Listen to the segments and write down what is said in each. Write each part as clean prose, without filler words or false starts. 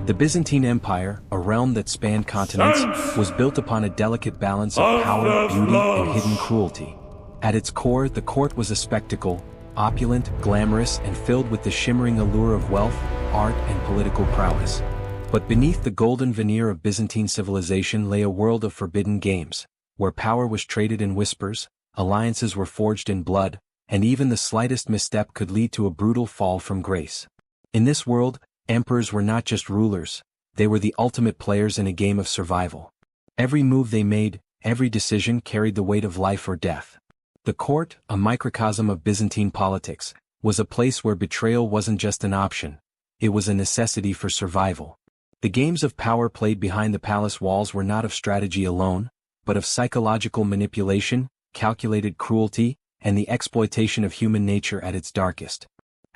The Byzantine Empire, a realm that spanned continents, was built upon a delicate balance of power, beauty, and hidden cruelty. At its core, the court was a spectacle, opulent, glamorous, and filled with the shimmering allure of wealth, art, and political prowess. But beneath the golden veneer of Byzantine civilization lay a world of forbidden games, where power was traded in whispers, alliances were forged in blood, and even the slightest misstep could lead to a brutal fall from grace. In this world, emperors were not just rulers, they were the ultimate players in a game of survival. Every move they made, every decision carried the weight of life or death. The court, a microcosm of Byzantine politics, was a place where betrayal wasn't just an option, it was a necessity for survival. The games of power played behind the palace walls were not of strategy alone, but of psychological manipulation, calculated cruelty, and the exploitation of human nature at its darkest.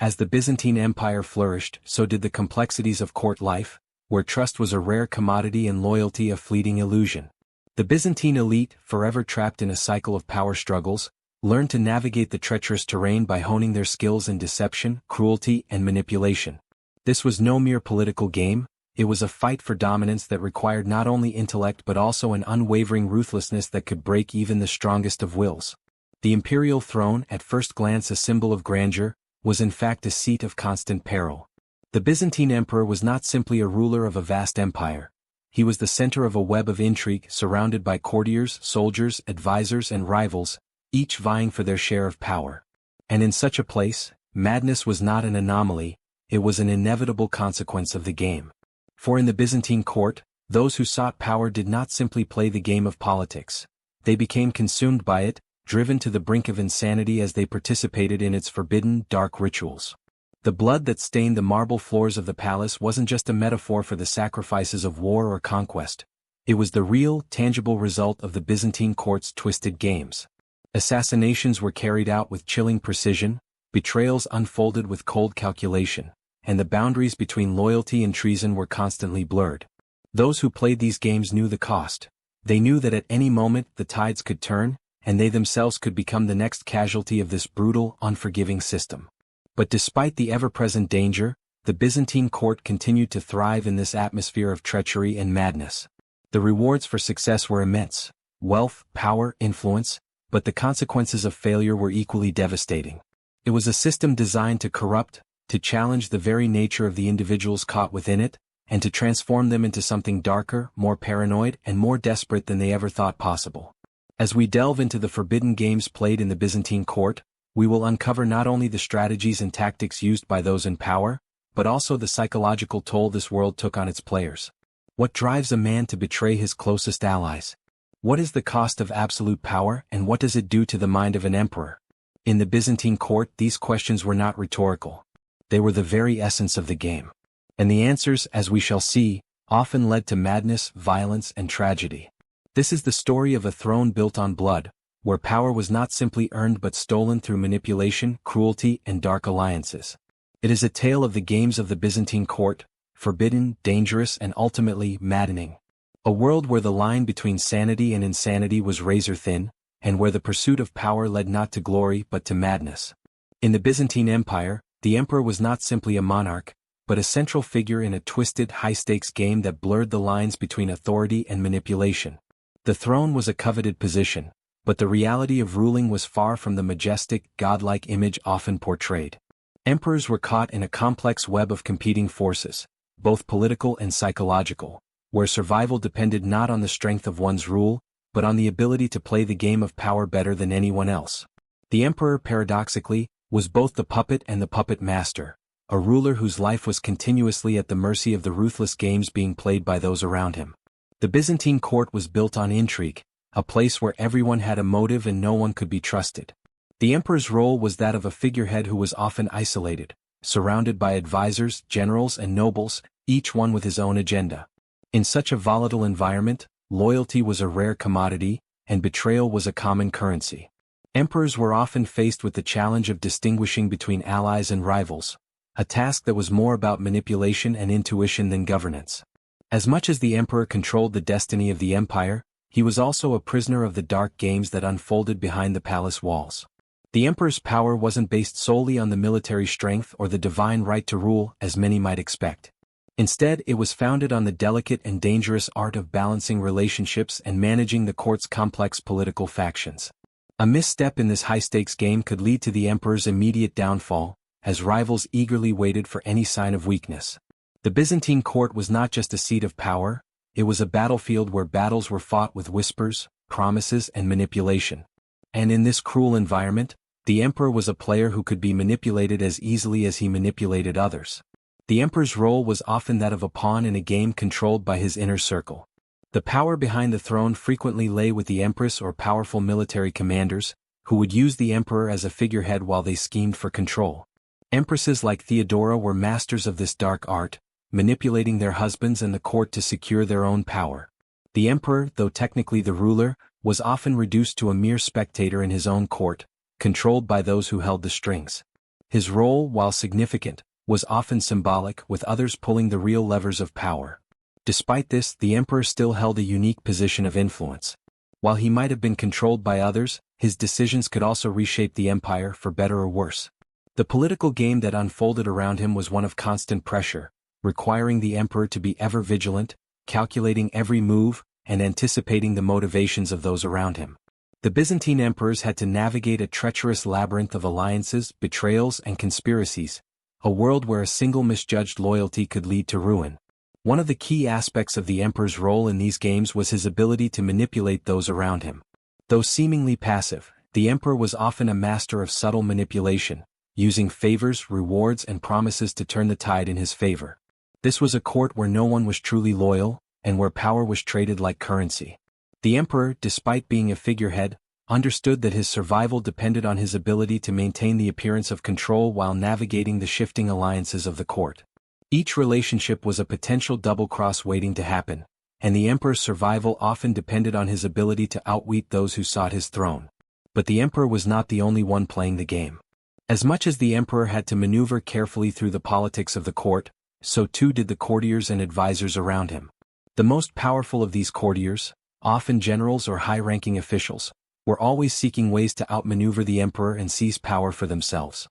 As the Byzantine Empire flourished, so did the complexities of court life, where trust was a rare commodity and loyalty a fleeting illusion. The Byzantine elite, forever trapped in a cycle of power struggles, learned to navigate the treacherous terrain by honing their skills in deception, cruelty, and manipulation. This was no mere political game, it was a fight for dominance that required not only intellect but also an unwavering ruthlessness that could break even the strongest of wills. The imperial throne, at first glance a symbol of grandeur, was in fact a seat of constant peril. The Byzantine emperor was not simply a ruler of a vast empire. He was the center of a web of intrigue surrounded by courtiers, soldiers, advisors, and rivals, each vying for their share of power. And in such a place, madness was not an anomaly, it was an inevitable consequence of the game. For in the Byzantine court, those who sought power did not simply play the game of politics. They became consumed by it, driven to the brink of insanity as they participated in its forbidden, dark rituals. The blood that stained the marble floors of the palace wasn't just a metaphor for the sacrifices of war or conquest. It was the real, tangible result of the Byzantine court's twisted games. Assassinations were carried out with chilling precision, betrayals unfolded with cold calculation, and the boundaries between loyalty and treason were constantly blurred. Those who played these games knew the cost. They knew that at any moment the tides could turn, and they themselves could become the next casualty of this brutal, unforgiving system. But despite the ever-present danger, the Byzantine court continued to thrive in this atmosphere of treachery and madness. The rewards for success were immense: wealth, power, influence, but the consequences of failure were equally devastating. It was a system designed to corrupt, to challenge the very nature of the individuals caught within it, and to transform them into something darker, more paranoid, and more desperate than they ever thought possible. As we delve into the forbidden games played in the Byzantine court, we will uncover not only the strategies and tactics used by those in power, but also the psychological toll this world took on its players. What drives a man to betray his closest allies? What is the cost of absolute power, and what does it do to the mind of an emperor? In the Byzantine court, these questions were not rhetorical. They were the very essence of the game. And the answers, as we shall see, often led to madness, violence, and tragedy. This is the story of a throne built on blood, where power was not simply earned but stolen through manipulation, cruelty, and dark alliances. It is a tale of the games of the Byzantine court, forbidden, dangerous, and ultimately maddening. A world where the line between sanity and insanity was razor-thin, and where the pursuit of power led not to glory but to madness. In the Byzantine Empire, the emperor was not simply a monarch, but a central figure in a twisted, high-stakes game that blurred the lines between authority and manipulation. The throne was a coveted position, but the reality of ruling was far from the majestic, godlike image often portrayed. Emperors were caught in a complex web of competing forces, both political and psychological, where survival depended not on the strength of one's rule, but on the ability to play the game of power better than anyone else. The emperor, paradoxically, was both the puppet and the puppet master, a ruler whose life was continuously at the mercy of the ruthless games being played by those around him. The Byzantine court was built on intrigue, a place where everyone had a motive and no one could be trusted. The emperor's role was that of a figurehead who was often isolated, surrounded by advisors, generals, and nobles, each one with his own agenda. In such a volatile environment, loyalty was a rare commodity, and betrayal was a common currency. Emperors were often faced with the challenge of distinguishing between allies and rivals, a task that was more about manipulation and intuition than governance. As much as the emperor controlled the destiny of the empire, he was also a prisoner of the dark games that unfolded behind the palace walls. The emperor's power wasn't based solely on the military strength or the divine right to rule, as many might expect. Instead, it was founded on the delicate and dangerous art of balancing relationships and managing the court's complex political factions. A misstep in this high-stakes game could lead to the emperor's immediate downfall, as rivals eagerly waited for any sign of weakness. The Byzantine court was not just a seat of power, it was a battlefield where battles were fought with whispers, promises, and manipulation. And in this cruel environment, the emperor was a player who could be manipulated as easily as he manipulated others. The emperor's role was often that of a pawn in a game controlled by his inner circle. The power behind the throne frequently lay with the empress or powerful military commanders, who would use the emperor as a figurehead while they schemed for control. Empresses like Theodora were masters of this dark art, manipulating their husbands and the court to secure their own power. The emperor, though technically the ruler, was often reduced to a mere spectator in his own court, controlled by those who held the strings. His role, while significant, was often symbolic, with others pulling the real levers of power. Despite this, the emperor still held a unique position of influence. While he might have been controlled by others, his decisions could also reshape the empire for better or worse. The political game that unfolded around him was one of constant pressure, requiring the emperor to be ever vigilant, calculating every move, and anticipating the motivations of those around him. The Byzantine emperors had to navigate a treacherous labyrinth of alliances, betrayals, and conspiracies, a world where a single misjudged loyalty could lead to ruin. One of the key aspects of the emperor's role in these games was his ability to manipulate those around him. Though seemingly passive, the emperor was often a master of subtle manipulation, using favors, rewards, and promises to turn the tide in his favor. This was a court where no one was truly loyal, and where power was traded like currency. The emperor, despite being a figurehead, understood that his survival depended on his ability to maintain the appearance of control while navigating the shifting alliances of the court. Each relationship was a potential double-cross waiting to happen, and the emperor's survival often depended on his ability to outwit those who sought his throne. But the emperor was not the only one playing the game. As much as the emperor had to maneuver carefully through the politics of the court, so too did the courtiers and advisors around him. The most powerful of these courtiers, often generals or high-ranking officials, were always seeking ways to outmaneuver the emperor and seize power for themselves.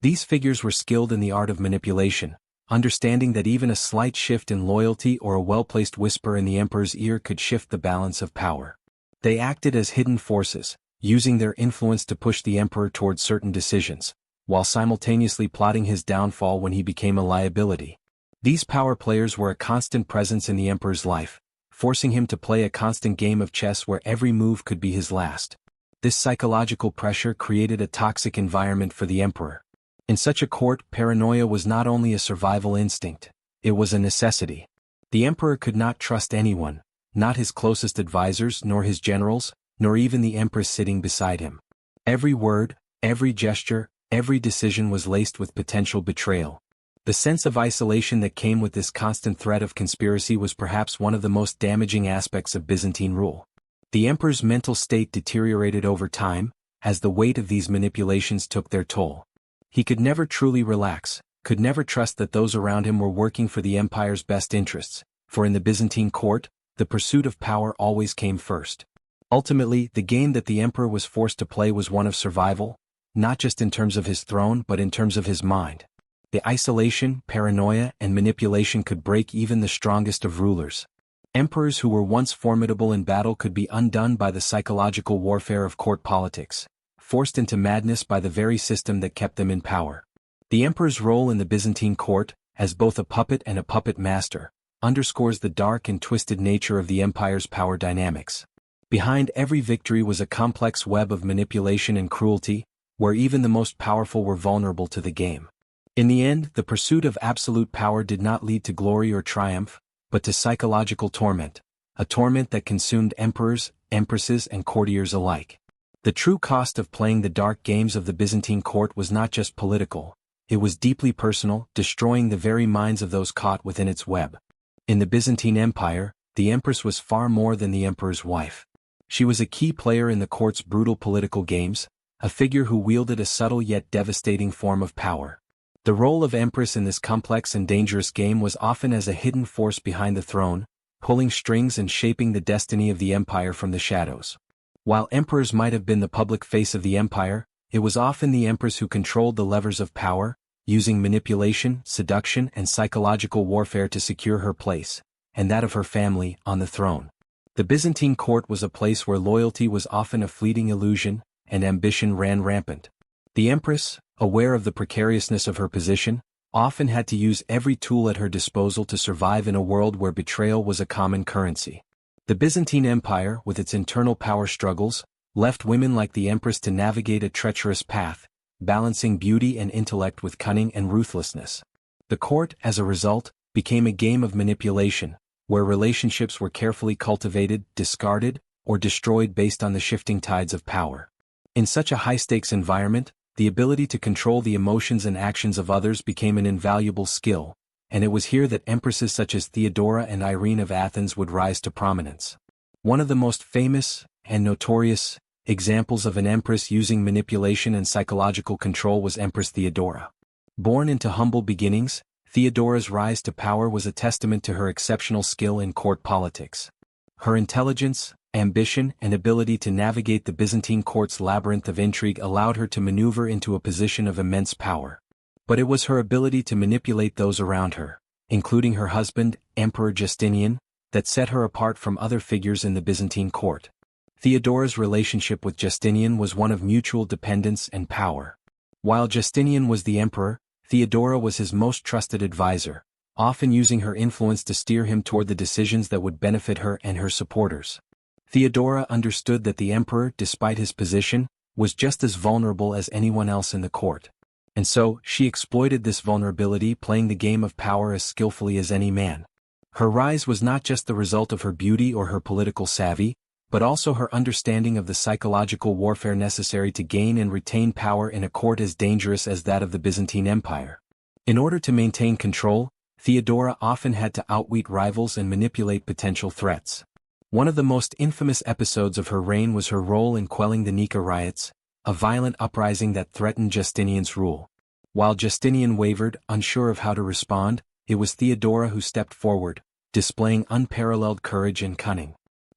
These figures were skilled in the art of manipulation, understanding that even a slight shift in loyalty or a well-placed whisper in the emperor's ear could shift the balance of power. They acted as hidden forces, using their influence to push the emperor toward certain decisions, while simultaneously plotting his downfall when he became a liability. These power players were a constant presence in the emperor's life, forcing him to play a constant game of chess where every move could be his last. This psychological pressure created a toxic environment for the emperor. In such a court, paranoia was not only a survival instinct, it was a necessity. The emperor could not trust anyone, not his closest advisors nor his generals, nor even the empress sitting beside him. Every word, every gesture, every decision was laced with potential betrayal. The sense of isolation that came with this constant threat of conspiracy was perhaps one of the most damaging aspects of Byzantine rule. The emperor's mental state deteriorated over time, as the weight of these manipulations took their toll. He could never truly relax, could never trust that those around him were working for the empire's best interests, for in the Byzantine court, the pursuit of power always came first. Ultimately, the game that the emperor was forced to play was one of survival, not just in terms of his throne but in terms of his mind. The isolation, paranoia, and manipulation could break even the strongest of rulers. Emperors who were once formidable in battle could be undone by the psychological warfare of court politics, forced into madness by the very system that kept them in power. The emperor's role in the Byzantine court, as both a puppet and a puppet master, underscores the dark and twisted nature of the empire's power dynamics. Behind every victory was a complex web of manipulation and cruelty, where even the most powerful were vulnerable to the game. In the end, the pursuit of absolute power did not lead to glory or triumph, but to psychological torment, a torment that consumed emperors, empresses, and courtiers alike. The true cost of playing the dark games of the Byzantine court was not just political, it was deeply personal, destroying the very minds of those caught within its web. In the Byzantine Empire, the empress was far more than the emperor's wife. She was a key player in the court's brutal political games, a figure who wielded a subtle yet devastating form of power. The role of empress in this complex and dangerous game was often as a hidden force behind the throne, pulling strings and shaping the destiny of the empire from the shadows. While emperors might have been the public face of the empire, it was often the empress who controlled the levers of power, using manipulation, seduction, and psychological warfare to secure her place, and that of her family, on the throne. The Byzantine court was a place where loyalty was often a fleeting illusion, and ambition ran rampant. The empress, aware of the precariousness of her position, often had to use every tool at her disposal to survive in a world where betrayal was a common currency. The Byzantine Empire, with its internal power struggles, left women like the empress to navigate a treacherous path, balancing beauty and intellect with cunning and ruthlessness. The court, as a result, became a game of manipulation, where relationships were carefully cultivated, discarded, or destroyed based on the shifting tides of power. In such a high-stakes environment, the ability to control the emotions and actions of others became an invaluable skill, and it was here that empresses such as Theodora and Irene of Athens would rise to prominence. One of the most famous and notorious examples of an empress using manipulation and psychological control was Empress Theodora. Born into humble beginnings, Theodora's rise to power was a testament to her exceptional skill in court politics. Her intelligence, ambition, and ability to navigate the Byzantine court's labyrinth of intrigue allowed her to maneuver into a position of immense power. But it was her ability to manipulate those around her, including her husband, Emperor Justinian, that set her apart from other figures in the Byzantine court. Theodora's relationship with Justinian was one of mutual dependence and power. While Justinian was the emperor, Theodora was his most trusted advisor, often using her influence to steer him toward the decisions that would benefit her and her supporters. Theodora understood that the emperor, despite his position, was just as vulnerable as anyone else in the court. And so, she exploited this vulnerability, playing the game of power as skillfully as any man. Her rise was not just the result of her beauty or her political savvy, but also her understanding of the psychological warfare necessary to gain and retain power in a court as dangerous as that of the Byzantine Empire. In order to maintain control, Theodora often had to outwit rivals and manipulate potential threats. One of the most infamous episodes of her reign was her role in quelling the Nika riots, a violent uprising that threatened Justinian's rule. While Justinian wavered, unsure of how to respond, it was Theodora who stepped forward, displaying unparalleled courage and cunning.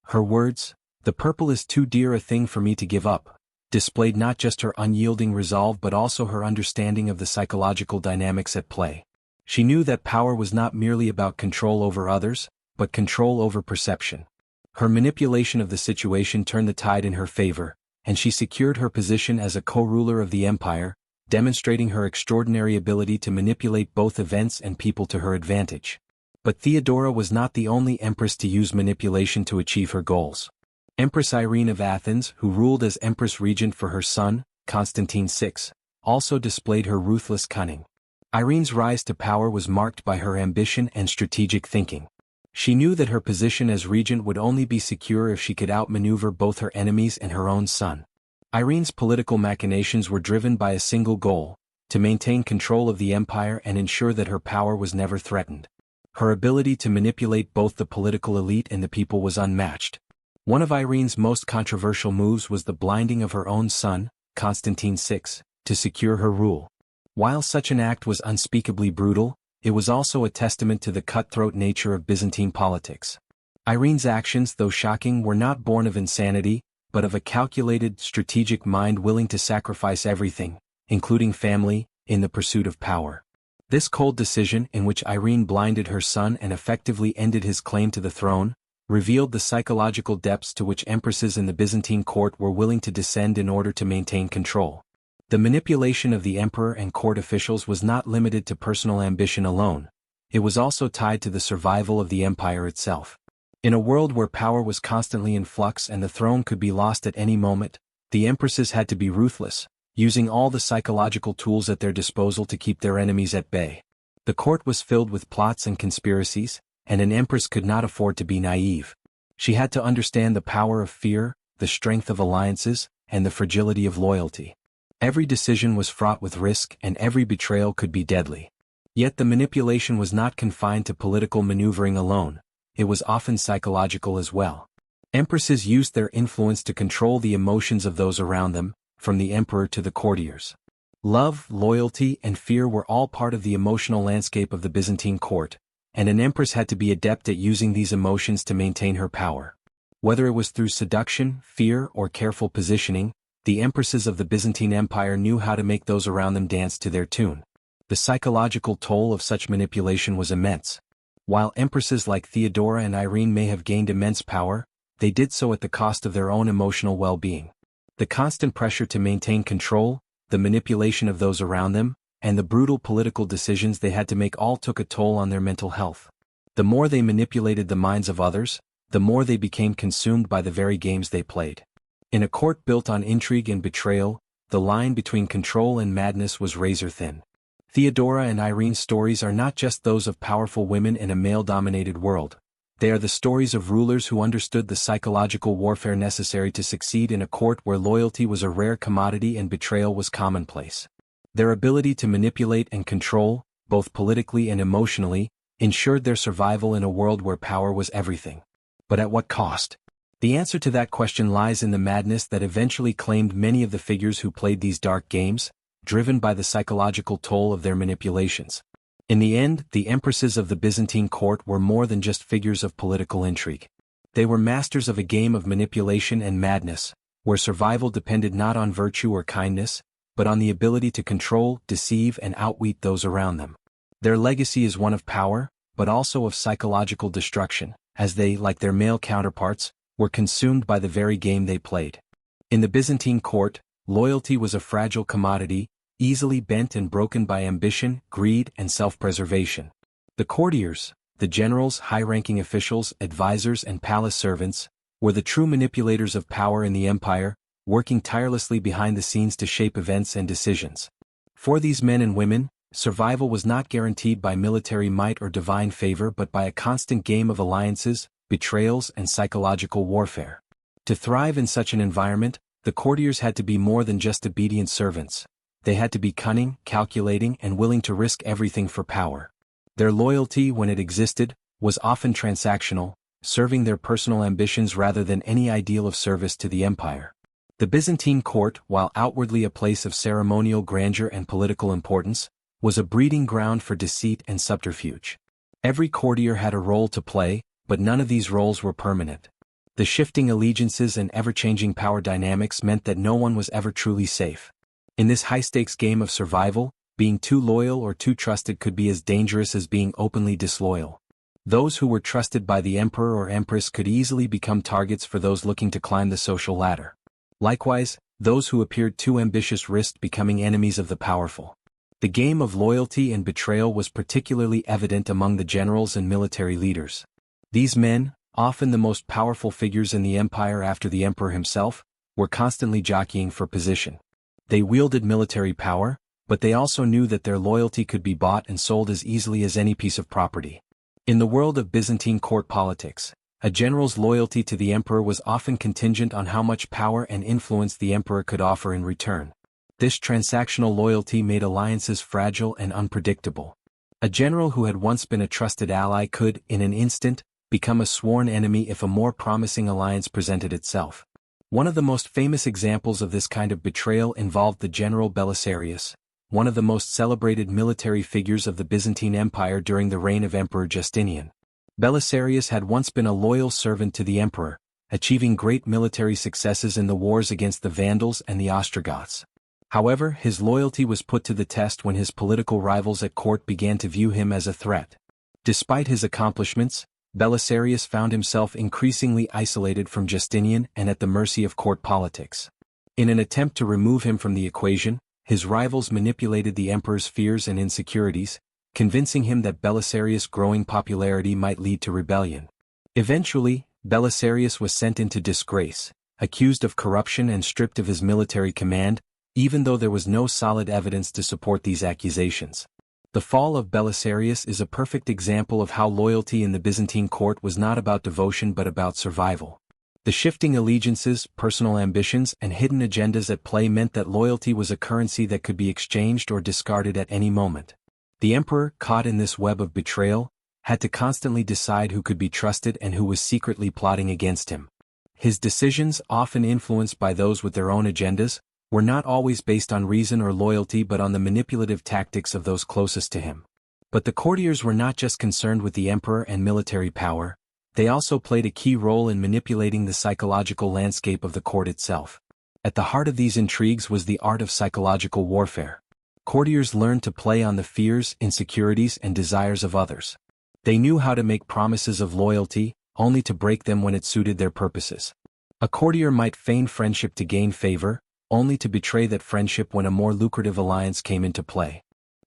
Her words, "The purple is too dear a thing for me to give up," displayed not just her unyielding resolve but also her understanding of the psychological dynamics at play. She knew that power was not merely about control over others, but control over perception. Her manipulation of the situation turned the tide in her favor, and she secured her position as a co-ruler of the empire, demonstrating her extraordinary ability to manipulate both events and people to her advantage. But Theodora was not the only empress to use manipulation to achieve her goals. Empress Irene of Athens, who ruled as empress regent for her son, Constantine VI, also displayed her ruthless cunning. Irene's rise to power was marked by her ambition and strategic thinking. She knew that her position as regent would only be secure if she could outmaneuver both her enemies and her own son. Irene's political machinations were driven by a single goal: to maintain control of the empire and ensure that her power was never threatened. Her ability to manipulate both the political elite and the people was unmatched. One of Irene's most controversial moves was the blinding of her own son, Constantine VI, to secure her rule. While such an act was unspeakably brutal, it was also a testament to the cutthroat nature of Byzantine politics. Irene's actions, though shocking, were not born of insanity, but of a calculated, strategic mind willing to sacrifice everything, including family, in the pursuit of power. This cold decision, in which Irene blinded her son and effectively ended his claim to the throne, revealed the psychological depths to which empresses in the Byzantine court were willing to descend in order to maintain control. The manipulation of the emperor and court officials was not limited to personal ambition alone. It was also tied to the survival of the empire itself. In a world where power was constantly in flux and the throne could be lost at any moment, the empresses had to be ruthless, using all the psychological tools at their disposal to keep their enemies at bay. The court was filled with plots and conspiracies, and an empress could not afford to be naive. She had to understand the power of fear, the strength of alliances, and the fragility of loyalty. Every decision was fraught with risk and every betrayal could be deadly. Yet the manipulation was not confined to political maneuvering alone, it was often psychological as well. Empresses used their influence to control the emotions of those around them, from the emperor to the courtiers. Love, loyalty, and fear were all part of the emotional landscape of the Byzantine court, and an empress had to be adept at using these emotions to maintain her power. Whether it was through seduction, fear, or careful positioning, the empresses of the Byzantine Empire knew how to make those around them dance to their tune. The psychological toll of such manipulation was immense. While empresses like Theodora and Irene may have gained immense power, they did so at the cost of their own emotional well-being. The constant pressure to maintain control, the manipulation of those around them, and the brutal political decisions they had to make all took a toll on their mental health. The more they manipulated the minds of others, the more they became consumed by the very games they played. In a court built on intrigue and betrayal, the line between control and madness was razor-thin. Theodora and Irene's stories are not just those of powerful women in a male-dominated world. They are the stories of rulers who understood the psychological warfare necessary to succeed in a court where loyalty was a rare commodity and betrayal was commonplace. Their ability to manipulate and control, both politically and emotionally, ensured their survival in a world where power was everything. But at what cost? The answer to that question lies in the madness that eventually claimed many of the figures who played these dark games, driven by the psychological toll of their manipulations. In the end, the empresses of the Byzantine court were more than just figures of political intrigue. They were masters of a game of manipulation and madness, where survival depended not on virtue or kindness, but on the ability to control, deceive, and outwit those around them. Their legacy is one of power, but also of psychological destruction, as they, like their male counterparts, were consumed by the very game they played. In the Byzantine court, loyalty was a fragile commodity, easily bent and broken by ambition, greed, and self-preservation. The courtiers, the generals, high-ranking officials, advisors, and palace servants, were the true manipulators of power in the empire, working tirelessly behind the scenes to shape events and decisions. For these men and women, survival was not guaranteed by military might or divine favor but by a constant game of alliances, betrayals, and psychological warfare. To thrive in such an environment, the courtiers had to be more than just obedient servants. They had to be cunning, calculating, and willing to risk everything for power. Their loyalty, when it existed, was often transactional, serving their personal ambitions rather than any ideal of service to the empire. The Byzantine court, while outwardly a place of ceremonial grandeur and political importance, was a breeding ground for deceit and subterfuge. Every courtier had a role to play, but none of these roles were permanent. The shifting allegiances and ever-changing power dynamics meant that no one was ever truly safe. In this high-stakes game of survival, being too loyal or too trusted could be as dangerous as being openly disloyal. Those who were trusted by the emperor or empress could easily become targets for those looking to climb the social ladder. Likewise, those who appeared too ambitious risked becoming enemies of the powerful. The game of loyalty and betrayal was particularly evident among the generals and military leaders. These men, often the most powerful figures in the empire after the emperor himself, were constantly jockeying for position. They wielded military power, but they also knew that their loyalty could be bought and sold as easily as any piece of property. In the world of Byzantine court politics, a general's loyalty to the emperor was often contingent on how much power and influence the emperor could offer in return. This transactional loyalty made alliances fragile and unpredictable. A general who had once been a trusted ally could, in an instant, become a sworn enemy if a more promising alliance presented itself. One of the most famous examples of this kind of betrayal involved the general Belisarius, one of the most celebrated military figures of the Byzantine Empire during the reign of Emperor Justinian. Belisarius had once been a loyal servant to the emperor, achieving great military successes in the wars against the Vandals and the Ostrogoths. However, his loyalty was put to the test when his political rivals at court began to view him as a threat. Despite his accomplishments, Belisarius found himself increasingly isolated from Justinian and at the mercy of court politics. In an attempt to remove him from the equation, his rivals manipulated the emperor's fears and insecurities, convincing him that Belisarius' growing popularity might lead to rebellion. Eventually, Belisarius was sent into disgrace, accused of corruption and stripped of his military command, even though there was no solid evidence to support these accusations. The fall of Belisarius is a perfect example of how loyalty in the Byzantine court was not about devotion but about survival. The shifting allegiances, personal ambitions, and hidden agendas at play meant that loyalty was a currency that could be exchanged or discarded at any moment. The emperor, caught in this web of betrayal, had to constantly decide who could be trusted and who was secretly plotting against him. His decisions, often influenced by those with their own agendas, were not always based on reason or loyalty but on the manipulative tactics of those closest to him. But the courtiers were not just concerned with the emperor and military power, they also played a key role in manipulating the psychological landscape of the court itself. At the heart of these intrigues was the art of psychological warfare. Courtiers learned to play on the fears, insecurities, and desires of others. They knew how to make promises of loyalty, only to break them when it suited their purposes. A courtier might feign friendship to gain favor, only to betray that friendship when a more lucrative alliance came into play.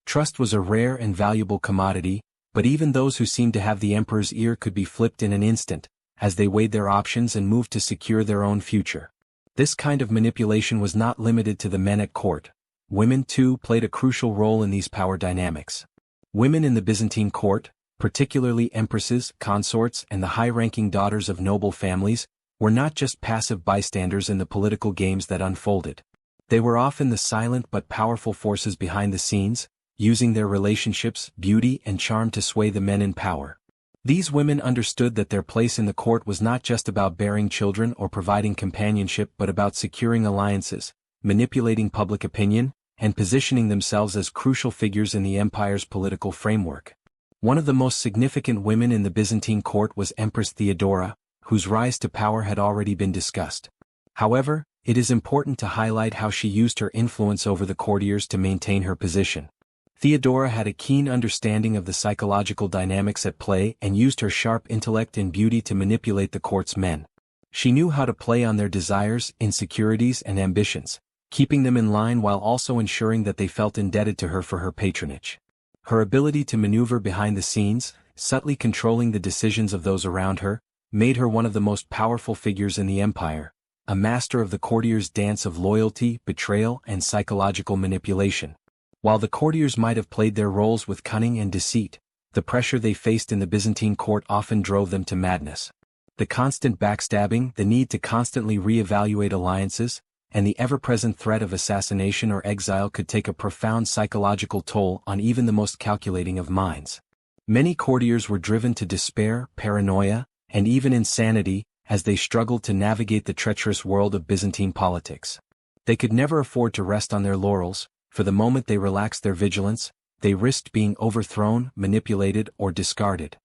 Trust was a rare and valuable commodity, but even those who seemed to have the emperor's ear could be flipped in an instant, as they weighed their options and moved to secure their own future. This kind of manipulation was not limited to the men at court. Women, too, played a crucial role in these power dynamics. Women in the Byzantine court, particularly empresses, consorts, and the high-ranking daughters of noble families, were not just passive bystanders in the political games that unfolded. They were often the silent but powerful forces behind the scenes, using their relationships, beauty, and charm to sway the men in power. These women understood that their place in the court was not just about bearing children or providing companionship but about securing alliances, manipulating public opinion, and positioning themselves as crucial figures in the empire's political framework. One of the most significant women in the Byzantine court was Empress Theodora, whose rise to power had already been discussed. However, it is important to highlight how she used her influence over the courtiers to maintain her position. Theodora had a keen understanding of the psychological dynamics at play and used her sharp intellect and beauty to manipulate the court's men. She knew how to play on their desires, insecurities, and ambitions, keeping them in line while also ensuring that they felt indebted to her for her patronage. Her ability to maneuver behind the scenes, subtly controlling the decisions of those around her, made her one of the most powerful figures in the empire, a master of the courtiers' dance of loyalty, betrayal, and psychological manipulation. While the courtiers might have played their roles with cunning and deceit, the pressure they faced in the Byzantine court often drove them to madness. The constant backstabbing, the need to constantly re-evaluate alliances, and the ever-present threat of assassination or exile could take a profound psychological toll on even the most calculating of minds. Many courtiers were driven to despair, paranoia, and even insanity, as they struggled to navigate the treacherous world of Byzantine politics. They could never afford to rest on their laurels, for the moment they relaxed their vigilance, they risked being overthrown, manipulated, or discarded.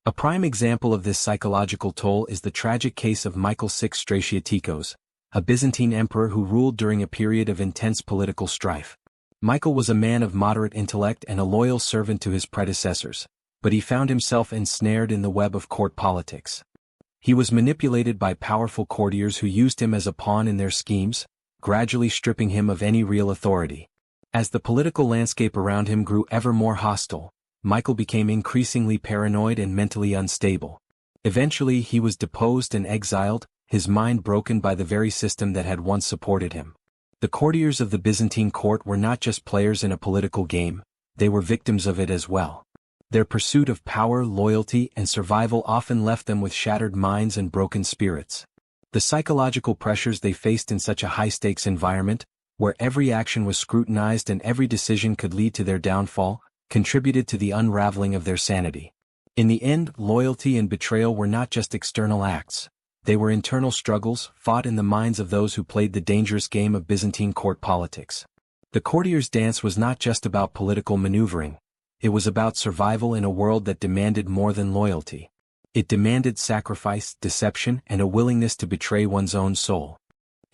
A prime example of this psychological toll is the tragic case of Michael VI Stratiatikos, a Byzantine emperor who ruled during a period of intense political strife. Michael was a man of moderate intellect and a loyal servant to his predecessors, but he found himself ensnared in the web of court politics. He was manipulated by powerful courtiers who used him as a pawn in their schemes, gradually stripping him of any real authority. As the political landscape around him grew ever more hostile, Michael became increasingly paranoid and mentally unstable. Eventually he was deposed and exiled, his mind broken by the very system that had once supported him. The courtiers of the Byzantine court were not just players in a political game, they were victims of it as well. Their pursuit of power, loyalty, and survival often left them with shattered minds and broken spirits. The psychological pressures they faced in such a high-stakes environment, where every action was scrutinized and every decision could lead to their downfall, contributed to the unraveling of their sanity. In the end, loyalty and betrayal were not just external acts. They were internal struggles, fought in the minds of those who played the dangerous game of Byzantine court politics. The courtiers' dance was not just about political maneuvering. It was about survival in a world that demanded more than loyalty. It demanded sacrifice, deception, and a willingness to betray one's own soul.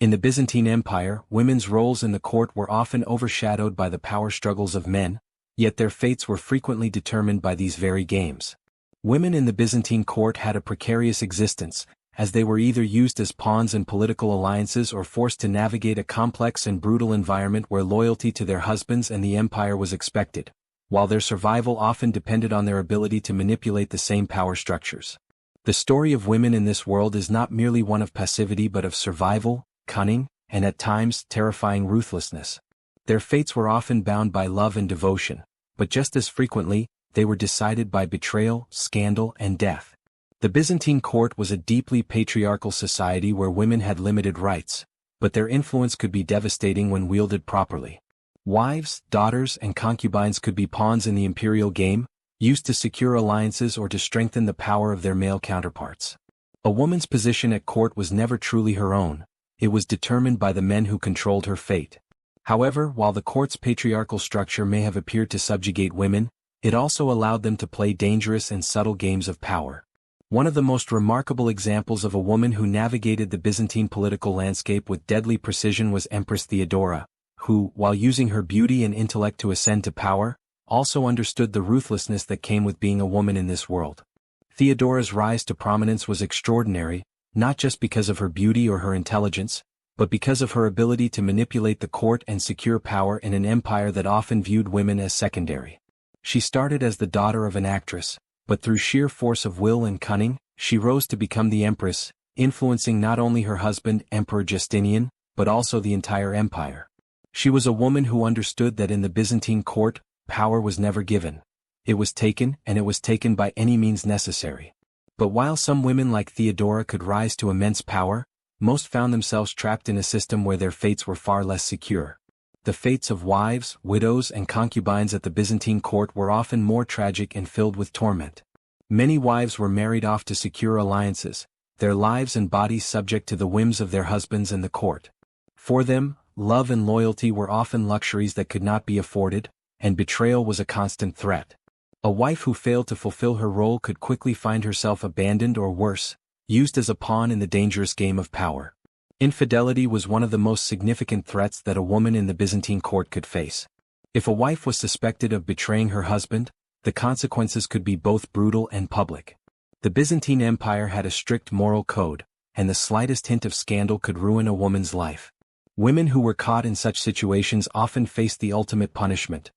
In the Byzantine Empire, women's roles in the court were often overshadowed by the power struggles of men, yet their fates were frequently determined by these very games. Women in the Byzantine court had a precarious existence, as they were either used as pawns in political alliances or forced to navigate a complex and brutal environment where loyalty to their husbands and the empire was expected, while their survival often depended on their ability to manipulate the same power structures. The story of women in this world is not merely one of passivity but of survival, cunning, and at times terrifying ruthlessness. Their fates were often bound by love and devotion, but just as frequently, they were decided by betrayal, scandal, and death. The Byzantine court was a deeply patriarchal society where women had limited rights, but their influence could be devastating when wielded properly. Wives, daughters, and concubines could be pawns in the imperial game, used to secure alliances or to strengthen the power of their male counterparts. A woman's position at court was never truly her own. It was determined by the men who controlled her fate. However, while the court's patriarchal structure may have appeared to subjugate women, it also allowed them to play dangerous and subtle games of power. One of the most remarkable examples of a woman who navigated the Byzantine political landscape with deadly precision was Empress Theodora, who, while using her beauty and intellect to ascend to power, also understood the ruthlessness that came with being a woman in this world. Theodora's rise to prominence was extraordinary, not just because of her beauty or her intelligence, but because of her ability to manipulate the court and secure power in an empire that often viewed women as secondary. She started as the daughter of an actress, but through sheer force of will and cunning, she rose to become the empress, influencing not only her husband, Emperor Justinian, but also the entire empire. She was a woman who understood that in the Byzantine court, power was never given. It was taken, and it was taken by any means necessary. But while some women like Theodora could rise to immense power, most found themselves trapped in a system where their fates were far less secure. The fates of wives, widows, and concubines at the Byzantine court were often more tragic and filled with torment. Many wives were married off to secure alliances, their lives and bodies subject to the whims of their husbands and the court. For them, love and loyalty were often luxuries that could not be afforded, and betrayal was a constant threat. A wife who failed to fulfill her role could quickly find herself abandoned or worse, used as a pawn in the dangerous game of power. Infidelity was one of the most significant threats that a woman in the Byzantine court could face. If a wife was suspected of betraying her husband, the consequences could be both brutal and public. The Byzantine Empire had a strict moral code, and the slightest hint of scandal could ruin a woman's life. Women who were caught in such situations often faced the ultimate punishment: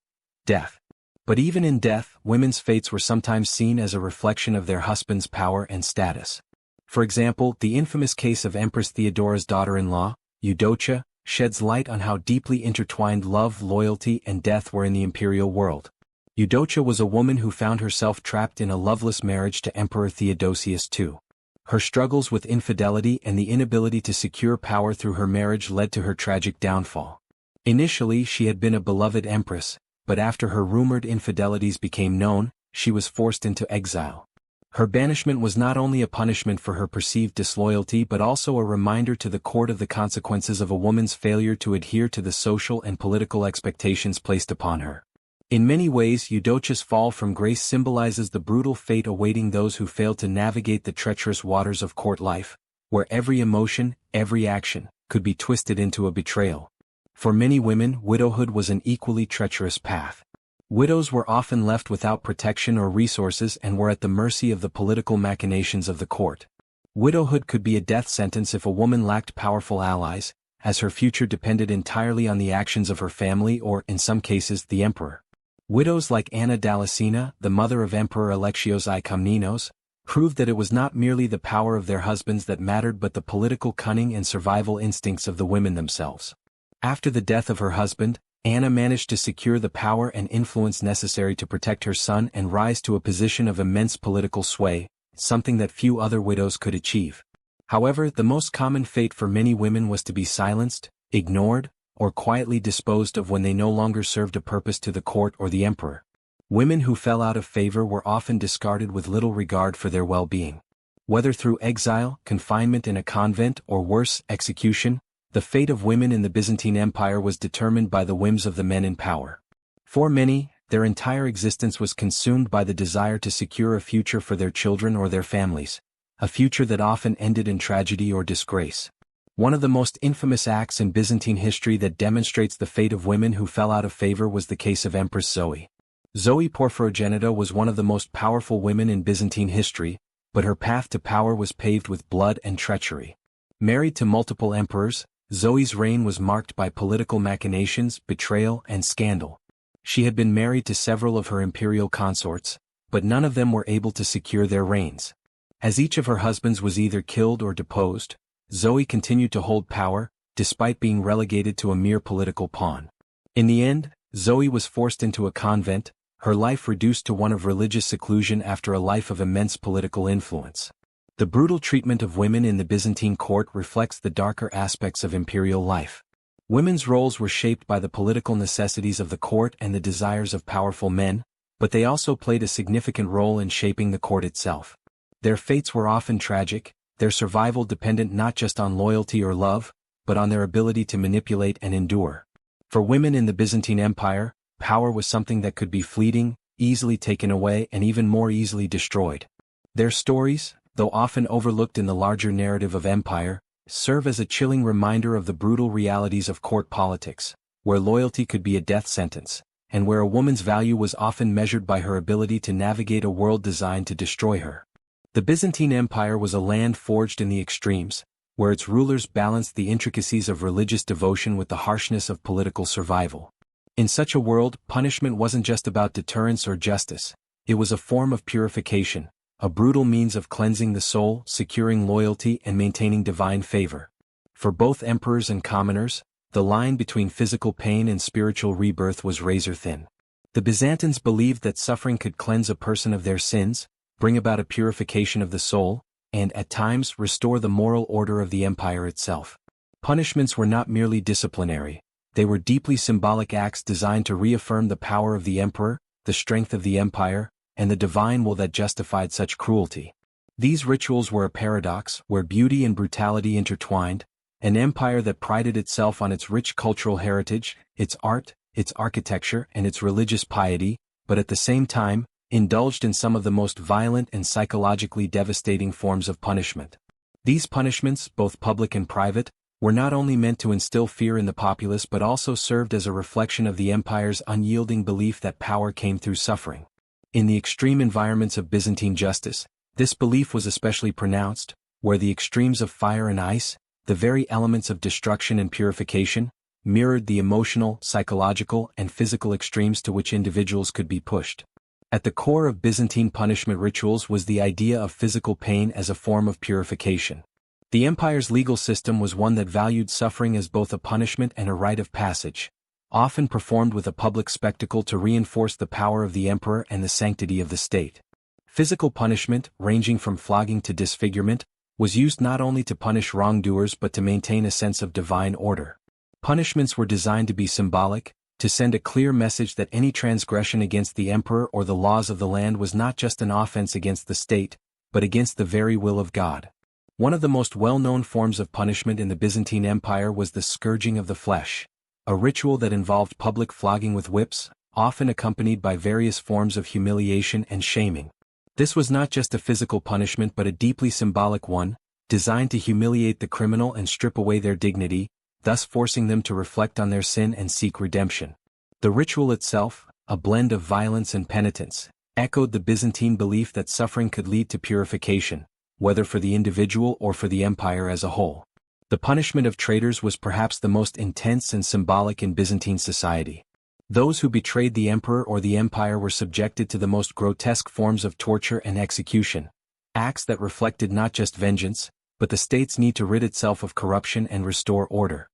death. But even in death, women's fates were sometimes seen as a reflection of their husband's power and status. For example, the infamous case of Empress Theodora's daughter-in-law, Eudocia, sheds light on how deeply intertwined love, loyalty, and death were in the imperial world. Eudocia was a woman who found herself trapped in a loveless marriage to Emperor Theodosius II. Her struggles with infidelity and the inability to secure power through her marriage led to her tragic downfall. Initially, she had been a beloved empress, but after her rumored infidelities became known, she was forced into exile. Her banishment was not only a punishment for her perceived disloyalty but also a reminder to the court of the consequences of a woman's failure to adhere to the social and political expectations placed upon her. In many ways, Eudocia's fall from grace symbolizes the brutal fate awaiting those who fail to navigate the treacherous waters of court life, where every emotion, every action, could be twisted into a betrayal. For many women, widowhood was an equally treacherous path. Widows were often left without protection or resources and were at the mercy of the political machinations of the court. Widowhood could be a death sentence if a woman lacked powerful allies, as her future depended entirely on the actions of her family or, in some cases, the emperor. Widows like Anna Damascena, the mother of Emperor Alexios I Komnenos, proved that it was not merely the power of their husbands that mattered but the political cunning and survival instincts of the women themselves. After the death of her husband, Anna managed to secure the power and influence necessary to protect her son and rise to a position of immense political sway, something that few other widows could achieve. However, the most common fate for many women was to be silenced, ignored, or quietly disposed of when they no longer served a purpose to the court or the emperor. Women who fell out of favor were often discarded with little regard for their well-being. Whether through exile, confinement in a convent, or worse, execution, the fate of women in the Byzantine Empire was determined by the whims of the men in power. For many, their entire existence was consumed by the desire to secure a future for their children or their families, a future that often ended in tragedy or disgrace. One of the most infamous acts in Byzantine history that demonstrates the fate of women who fell out of favor was the case of Empress Zoe. Zoe Porphyrogenita was one of the most powerful women in Byzantine history, but her path to power was paved with blood and treachery. Married to multiple emperors, Zoe's reign was marked by political machinations, betrayal, and scandal. She had been married to several of her imperial consorts, but none of them were able to secure their reigns. As each of her husbands was either killed or deposed, Zoe continued to hold power, despite being relegated to a mere political pawn. In the end, Zoe was forced into a convent, her life reduced to one of religious seclusion after a life of immense political influence. The brutal treatment of women in the Byzantine court reflects the darker aspects of imperial life. Women's roles were shaped by the political necessities of the court and the desires of powerful men, but they also played a significant role in shaping the court itself. Their fates were often tragic, their survival dependent not just on loyalty or love, but on their ability to manipulate and endure. For women in the Byzantine Empire, power was something that could be fleeting, easily taken away, and even more easily destroyed. Their stories, though often overlooked in the larger narrative of empire, serve as a chilling reminder of the brutal realities of court politics, where loyalty could be a death sentence, and where a woman's value was often measured by her ability to navigate a world designed to destroy her. The Byzantine Empire was a land forged in the extremes, where its rulers balanced the intricacies of religious devotion with the harshness of political survival. In such a world, punishment wasn't just about deterrence or justice, it was a form of purification, a brutal means of cleansing the soul, securing loyalty and maintaining divine favor. For both emperors and commoners, the line between physical pain and spiritual rebirth was razor thin. The Byzantines believed that suffering could cleanse a person of their sins, bring about a purification of the soul, and at times restore the moral order of the empire itself. Punishments were not merely disciplinary, they were deeply symbolic acts designed to reaffirm the power of the emperor, the strength of the empire, and the divine will that justified such cruelty. These rituals were a paradox where beauty and brutality intertwined, an empire that prided itself on its rich cultural heritage, its art, its architecture, and its religious piety, but at the same time, indulged in some of the most violent and psychologically devastating forms of punishment. These punishments, both public and private, were not only meant to instill fear in the populace but also served as a reflection of the empire's unyielding belief that power came through suffering. In the extreme environments of Byzantine justice, this belief was especially pronounced, where the extremes of fire and ice, the very elements of destruction and purification, mirrored the emotional, psychological, and physical extremes to which individuals could be pushed. At the core of Byzantine punishment rituals was the idea of physical pain as a form of purification. The empire's legal system was one that valued suffering as both a punishment and a rite of passage, often performed with a public spectacle to reinforce the power of the emperor and the sanctity of the state. Physical punishment, ranging from flogging to disfigurement, was used not only to punish wrongdoers but to maintain a sense of divine order. Punishments were designed to be symbolic, to send a clear message that any transgression against the emperor or the laws of the land was not just an offense against the state, but against the very will of God. One of the most well-known forms of punishment in the Byzantine Empire was the scourging of the flesh, a ritual that involved public flogging with whips, often accompanied by various forms of humiliation and shaming. This was not just a physical punishment but a deeply symbolic one, designed to humiliate the criminal and strip away their dignity, thus forcing them to reflect on their sin and seek redemption. The ritual itself, a blend of violence and penitence, echoed the Byzantine belief that suffering could lead to purification, whether for the individual or for the empire as a whole. The punishment of traitors was perhaps the most intense and symbolic in Byzantine society. Those who betrayed the emperor or the empire were subjected to the most grotesque forms of torture and execution, acts that reflected not just vengeance, but the state's need to rid itself of corruption and restore order.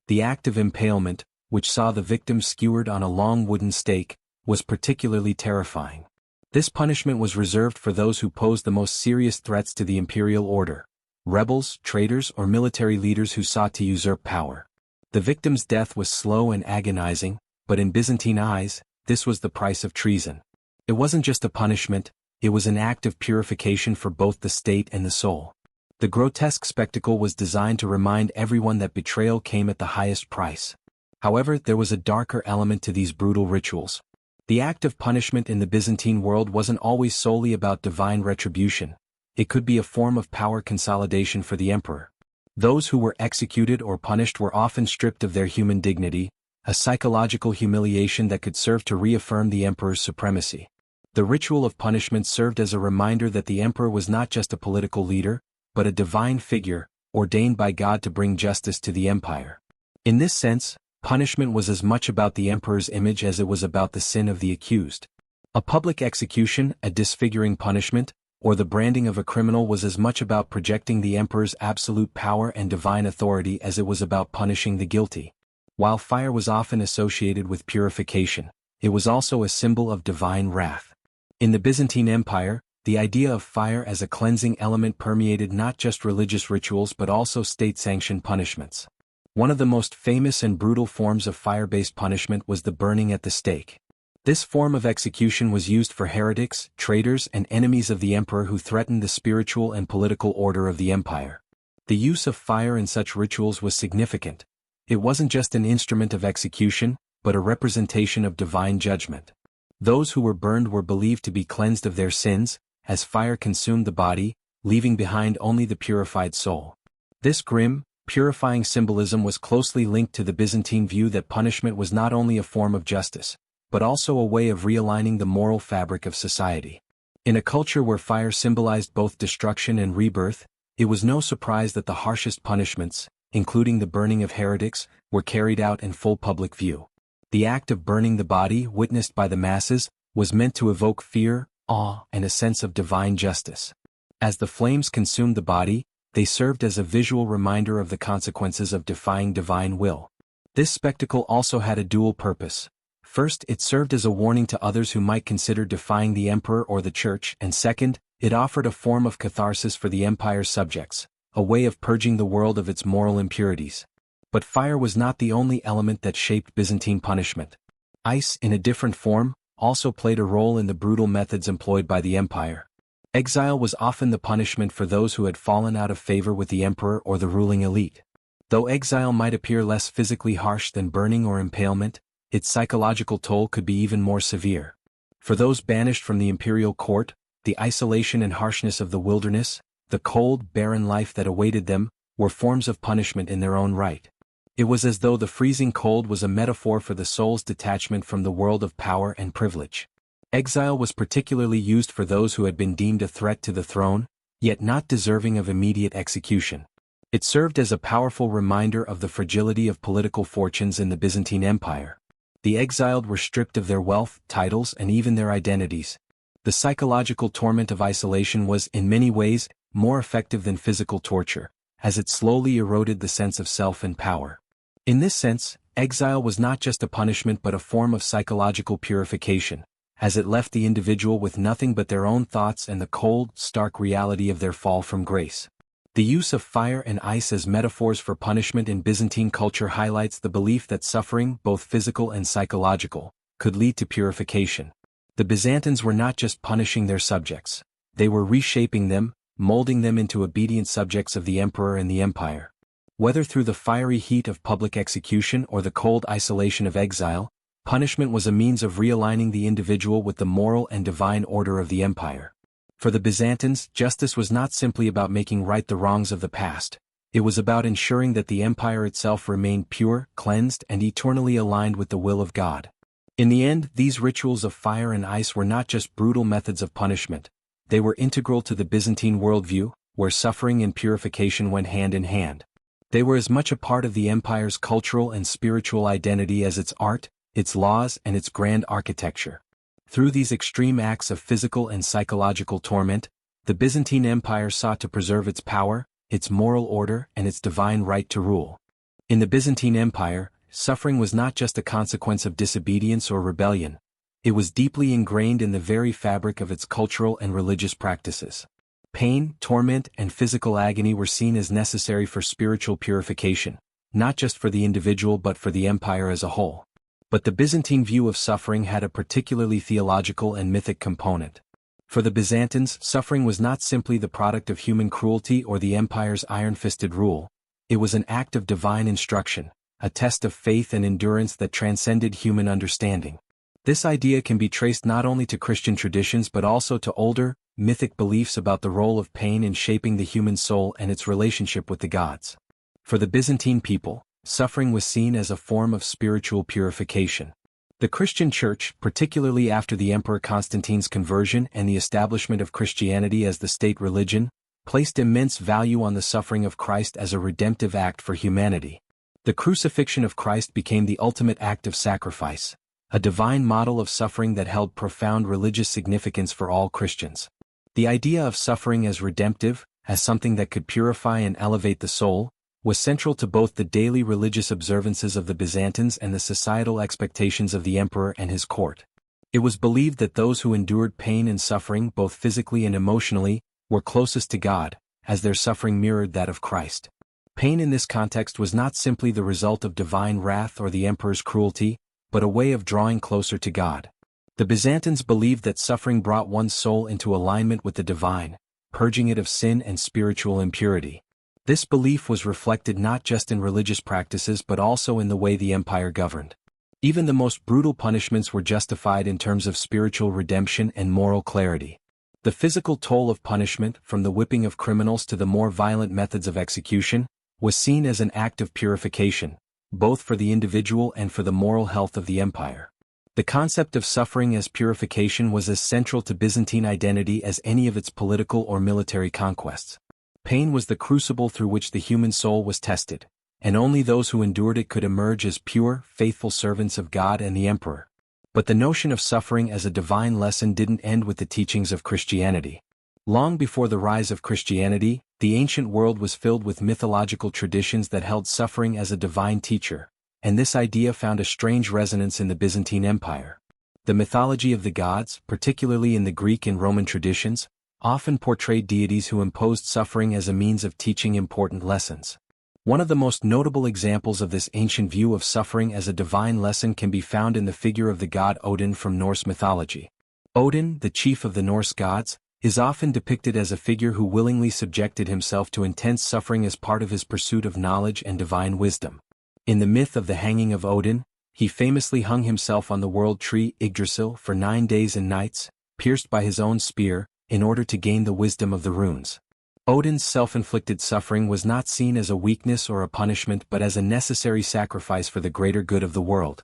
The act of impalement, which saw the victim skewered on a long wooden stake, was particularly terrifying. This punishment was reserved for those who posed the most serious threats to the imperial order: rebels, traitors, or military leaders who sought to usurp power. The victim's death was slow and agonizing, but in Byzantine eyes, this was the price of treason. It wasn't just a punishment, it was an act of purification for both the state and the soul. The grotesque spectacle was designed to remind everyone that betrayal came at the highest price. However, there was a darker element to these brutal rituals. The act of punishment in the Byzantine world wasn't always solely about divine retribution. It could be a form of power consolidation for the emperor. Those who were executed or punished were often stripped of their human dignity, a psychological humiliation that could serve to reaffirm the emperor's supremacy. The ritual of punishment served as a reminder that the emperor was not just a political leader, but a divine figure, ordained by God to bring justice to the empire. In this sense, punishment was as much about the emperor's image as it was about the sin of the accused. A public execution, a disfiguring punishment, or the branding of a criminal was as much about projecting the emperor's absolute power and divine authority as it was about punishing the guilty. While fire was often associated with purification, it was also a symbol of divine wrath. In the Byzantine Empire, the idea of fire as a cleansing element permeated not just religious rituals but also state-sanctioned punishments. One of the most famous and brutal forms of fire-based punishment was the burning at the stake. This form of execution was used for heretics, traitors, and enemies of the emperor who threatened the spiritual and political order of the empire. The use of fire in such rituals was significant. It wasn't just an instrument of execution, but a representation of divine judgment. Those who were burned were believed to be cleansed of their sins, as fire consumed the body, leaving behind only the purified soul. This grim, purifying symbolism was closely linked to the Byzantine view that punishment was not only a form of justice, but also a way of realigning the moral fabric of society. In a culture where fire symbolized both destruction and rebirth, it was no surprise that the harshest punishments, including the burning of heretics, were carried out in full public view. The act of burning the body, witnessed by the masses, was meant to evoke fear, awe, and a sense of divine justice. As the flames consumed the body, they served as a visual reminder of the consequences of defying divine will. This spectacle also had a dual purpose. First, it served as a warning to others who might consider defying the emperor or the church, and second, it offered a form of catharsis for the empire's subjects, a way of purging the world of its moral impurities. But fire was not the only element that shaped Byzantine punishment. Ice, in a different form, also played a role in the brutal methods employed by the empire. Exile was often the punishment for those who had fallen out of favor with the emperor or the ruling elite. Though exile might appear less physically harsh than burning or impalement, its psychological toll could be even more severe. For those banished from the imperial court, the isolation and harshness of the wilderness, the cold, barren life that awaited them, were forms of punishment in their own right. It was as though the freezing cold was a metaphor for the soul's detachment from the world of power and privilege. Exile was particularly used for those who had been deemed a threat to the throne, yet not deserving of immediate execution. It served as a powerful reminder of the fragility of political fortunes in the Byzantine Empire. The exiled were stripped of their wealth, titles, and even their identities. The psychological torment of isolation was, in many ways, more effective than physical torture, as it slowly eroded the sense of self and power. In this sense, exile was not just a punishment but a form of psychological purification, as it left the individual with nothing but their own thoughts and the cold, stark reality of their fall from grace. The use of fire and ice as metaphors for punishment in Byzantine culture highlights the belief that suffering, both physical and psychological, could lead to purification. The Byzantines were not just punishing their subjects, they were reshaping them, molding them into obedient subjects of the emperor and the empire. Whether through the fiery heat of public execution or the cold isolation of exile, punishment was a means of realigning the individual with the moral and divine order of the empire. For the Byzantines, justice was not simply about making right the wrongs of the past, it was about ensuring that the empire itself remained pure, cleansed, and eternally aligned with the will of God. In the end, these rituals of fire and ice were not just brutal methods of punishment, they were integral to the Byzantine worldview, where suffering and purification went hand in hand. They were as much a part of the empire's cultural and spiritual identity as its art, its laws, and its grand architecture. Through these extreme acts of physical and psychological torment, the Byzantine Empire sought to preserve its power, its moral order, and its divine right to rule. In the Byzantine Empire, suffering was not just a consequence of disobedience or rebellion, it was deeply ingrained in the very fabric of its cultural and religious practices. Pain, torment, and physical agony were seen as necessary for spiritual purification, not just for the individual but for the empire as a whole. But the Byzantine view of suffering had a particularly theological and mythic component. For the Byzantines, suffering was not simply the product of human cruelty or the empire's iron-fisted rule, it was an act of divine instruction, a test of faith and endurance that transcended human understanding. This idea can be traced not only to Christian traditions but also to older, mythic beliefs about the role of pain in shaping the human soul and its relationship with the gods. For the Byzantine people, suffering was seen as a form of spiritual purification. The Christian Church, particularly after the Emperor Constantine's conversion and the establishment of Christianity as the state religion, placed immense value on the suffering of Christ as a redemptive act for humanity. The crucifixion of Christ became the ultimate act of sacrifice, a divine model of suffering that held profound religious significance for all Christians. The idea of suffering as redemptive, as something that could purify and elevate the soul, was central to both the daily religious observances of the Byzantines and the societal expectations of the emperor and his court. It was believed that those who endured pain and suffering both physically and emotionally were closest to God, as their suffering mirrored that of Christ. Pain in this context was not simply the result of divine wrath or the emperor's cruelty, but a way of drawing closer to God. The Byzantines believed that suffering brought one's soul into alignment with the divine, purging it of sin and spiritual impurity. This belief was reflected not just in religious practices but also in the way the empire governed. Even the most brutal punishments were justified in terms of spiritual redemption and moral clarity. The physical toll of punishment, from the whipping of criminals to the more violent methods of execution, was seen as an act of purification, both for the individual and for the moral health of the empire. The concept of suffering as purification was as central to Byzantine identity as any of its political or military conquests. Pain was the crucible through which the human soul was tested, and only those who endured it could emerge as pure, faithful servants of God and the emperor. But the notion of suffering as a divine lesson didn't end with the teachings of Christianity. Long before the rise of Christianity, the ancient world was filled with mythological traditions that held suffering as a divine teacher, and this idea found a strange resonance in the Byzantine Empire. The mythology of the gods, particularly in the Greek and Roman traditions, often portrayed deities who imposed suffering as a means of teaching important lessons. One of the most notable examples of this ancient view of suffering as a divine lesson can be found in the figure of the god Odin from Norse mythology. Odin, the chief of the Norse gods, is often depicted as a figure who willingly subjected himself to intense suffering as part of his pursuit of knowledge and divine wisdom. In the myth of the hanging of Odin, he famously hung himself on the world tree Yggdrasil for 9 days and nights, pierced by his own spear, in order to gain the wisdom of the runes. Odin's self-inflicted suffering was not seen as a weakness or a punishment but as a necessary sacrifice for the greater good of the world.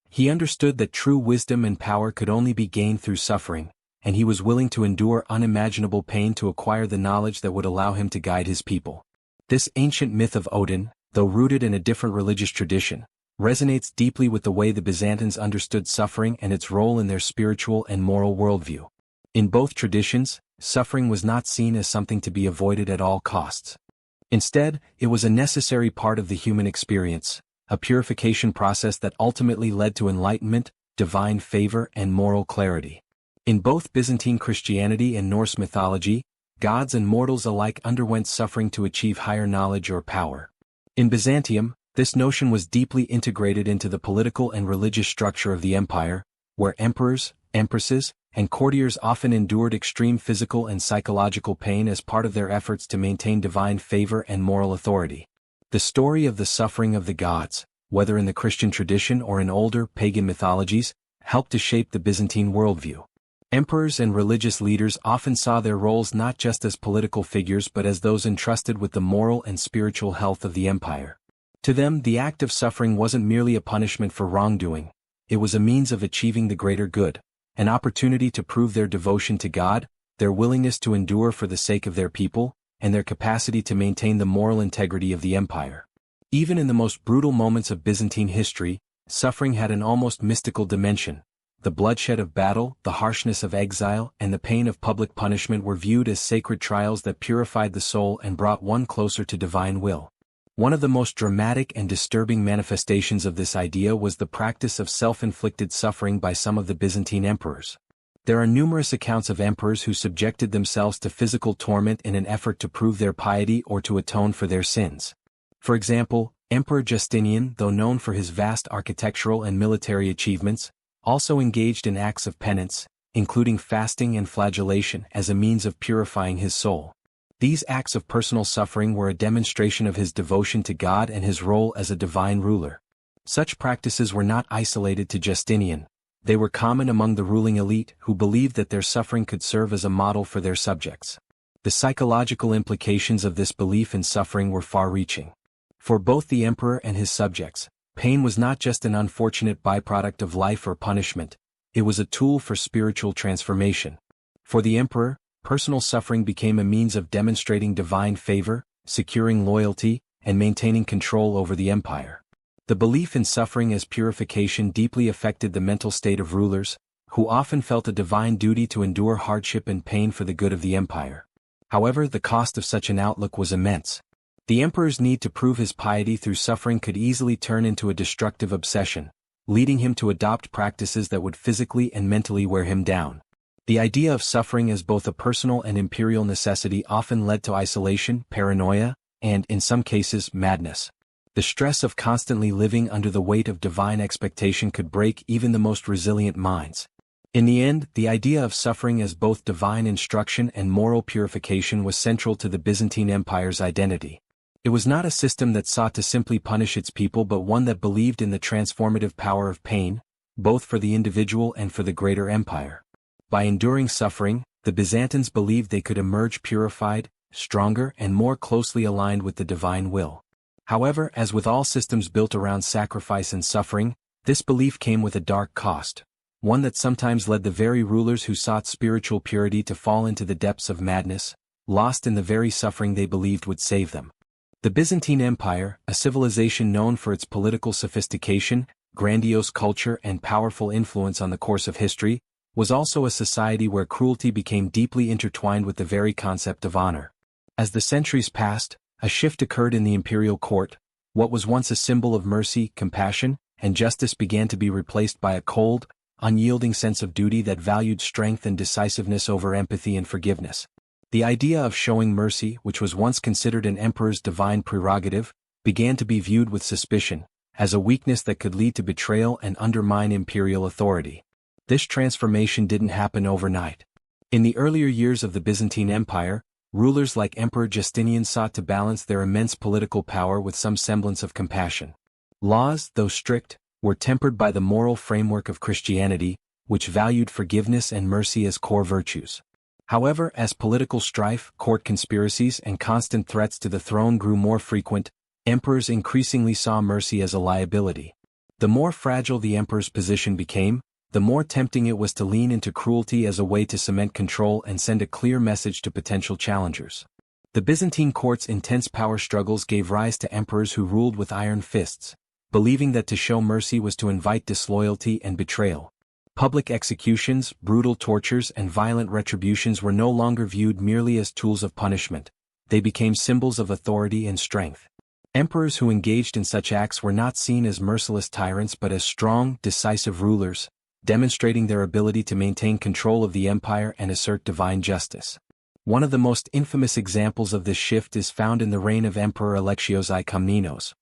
He understood that true wisdom and power could only be gained through suffering, and he was willing to endure unimaginable pain to acquire the knowledge that would allow him to guide his people. This ancient myth of Odin, though rooted in a different religious tradition, resonates deeply with the way the Byzantines understood suffering and its role in their spiritual and moral worldview. In both traditions, suffering was not seen as something to be avoided at all costs. Instead, it was a necessary part of the human experience, a purification process that ultimately led to enlightenment, divine favor, and moral clarity. In both Byzantine Christianity and Norse mythology, gods and mortals alike underwent suffering to achieve higher knowledge or power. In Byzantium, this notion was deeply integrated into the political and religious structure of the empire, where emperors, empresses, and courtiers often endured extreme physical and psychological pain as part of their efforts to maintain divine favor and moral authority. The story of the suffering of the gods, whether in the Christian tradition or in older pagan mythologies, helped to shape the Byzantine worldview. Emperors and religious leaders often saw their roles not just as political figures but as those entrusted with the moral and spiritual health of the empire. To them, the act of suffering wasn't merely a punishment for wrongdoing, it was a means of achieving the greater good, an opportunity to prove their devotion to God, their willingness to endure for the sake of their people, and their capacity to maintain the moral integrity of the empire. Even in the most brutal moments of Byzantine history, suffering had an almost mystical dimension. The bloodshed of battle, the harshness of exile, and the pain of public punishment were viewed as sacred trials that purified the soul and brought one closer to divine will. One of the most dramatic and disturbing manifestations of this idea was the practice of self-inflicted suffering by some of the Byzantine emperors. There are numerous accounts of emperors who subjected themselves to physical torment in an effort to prove their piety or to atone for their sins. For example, Emperor Justinian, though known for his vast architectural and military achievements, also engaged in acts of penance, including fasting and flagellation as a means of purifying his soul. These acts of personal suffering were a demonstration of his devotion to God and his role as a divine ruler. Such practices were not isolated to Justinian, they were common among the ruling elite who believed that their suffering could serve as a model for their subjects. The psychological implications of this belief in suffering were far-reaching. For both the emperor and his subjects, pain was not just an unfortunate byproduct of life or punishment, it was a tool for spiritual transformation. For the emperor, personal suffering became a means of demonstrating divine favor, securing loyalty, and maintaining control over the empire. The belief in suffering as purification deeply affected the mental state of rulers, who often felt a divine duty to endure hardship and pain for the good of the empire. However, the cost of such an outlook was immense. The emperor's need to prove his piety through suffering could easily turn into a destructive obsession, leading him to adopt practices that would physically and mentally wear him down. The idea of suffering as both a personal and imperial necessity often led to isolation, paranoia, and, in some cases, madness. The stress of constantly living under the weight of divine expectation could break even the most resilient minds. In the end, the idea of suffering as both divine instruction and moral purification was central to the Byzantine Empire's identity. It was not a system that sought to simply punish its people but one that believed in the transformative power of pain, both for the individual and for the greater empire. By enduring suffering, the Byzantines believed they could emerge purified, stronger, and more closely aligned with the divine will. However, as with all systems built around sacrifice and suffering, this belief came with a dark cost, one that sometimes led the very rulers who sought spiritual purity to fall into the depths of madness, lost in the very suffering they believed would save them. The Byzantine Empire, a civilization known for its political sophistication, grandiose culture and powerful influence on the course of history, was also a society where cruelty became deeply intertwined with the very concept of honor. As the centuries passed, a shift occurred in the imperial court. What was once a symbol of mercy, compassion, and justice began to be replaced by a cold, unyielding sense of duty that valued strength and decisiveness over empathy and forgiveness. The idea of showing mercy, which was once considered an emperor's divine prerogative, began to be viewed with suspicion, as a weakness that could lead to betrayal and undermine imperial authority. This transformation didn't happen overnight. In the earlier years of the Byzantine Empire, rulers like Emperor Justinian sought to balance their immense political power with some semblance of compassion. Laws, though strict, were tempered by the moral framework of Christianity, which valued forgiveness and mercy as core virtues. However, as political strife, court conspiracies, and constant threats to the throne grew more frequent, emperors increasingly saw mercy as a liability. The more fragile the emperor's position became, the more tempting it was to lean into cruelty as a way to cement control and send a clear message to potential challengers. The Byzantine court's intense power struggles gave rise to emperors who ruled with iron fists, believing that to show mercy was to invite disloyalty and betrayal. Public executions, brutal tortures, and violent retributions were no longer viewed merely as tools of punishment. They became symbols of authority and strength. Emperors who engaged in such acts were not seen as merciless tyrants but as strong, decisive rulers, demonstrating their ability to maintain control of the empire and assert divine justice. One of the most infamous examples of this shift is found in the reign of Emperor Alexios I Komnenos.